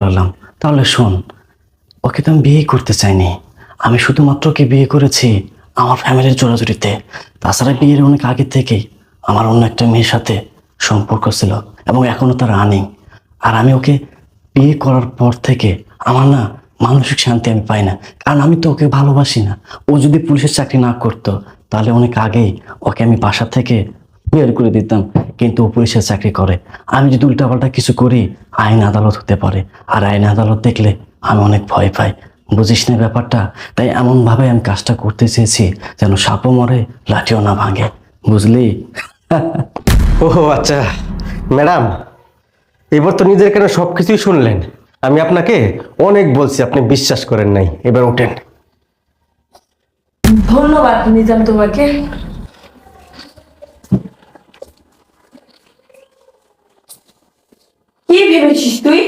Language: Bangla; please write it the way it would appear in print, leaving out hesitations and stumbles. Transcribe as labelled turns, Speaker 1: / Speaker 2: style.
Speaker 1: বললাম তাহলে শোন, ওকে তো আমি বিয়ে করতে চাইনি। আমি শুধুমাত্র ওকে বিয়ে করেছি আমার ফ্যামিলির জোরাজুরিতে। তাছাড়া বিয়ের অনেক আগে থেকেই আমার অন্য একটা মেয়ের সাথে সম্পর্ক ছিল এবং এখনো তার রানিং। আর আমি ওকে বিয়ে করার পর থেকে আমার না মানসিক শান্তি আমি পাই না, কারণ আমি তো ওকে ভালোবাসি না। ও যদি পুলিশের চাকরি না করতো তাহলে অনেক আগেই ওকে আমি বাসা থেকে বের করে দিতাম, কিন্তু ও পুলিশের চাকরি করে। আমি যদি উল্টাপাল্টা কিছু করি আইন আদালত হতে পারে, আর আইন আদালত দেখলে আমি অনেক ভয় পাই। বুঝিস না ব্যাপারটা? তাই এমনভাবে আমি কাজটা করতে চেয়েছি যেন সাপও মরে লাঠিও না ভাঙে, বুঝলি?
Speaker 2: ও আচ্ছা ম্যাডাম, এবার তো নিজের কেন সবকিছুই শুনলেন। আমি আপনাকে অনেক বলছি, আপনি বিশ্বাস করেন নাই। এবার ওঠেন।
Speaker 3: ধন্যবাদ নিজাম তোমাকে। কি ভেবেছিস তুই?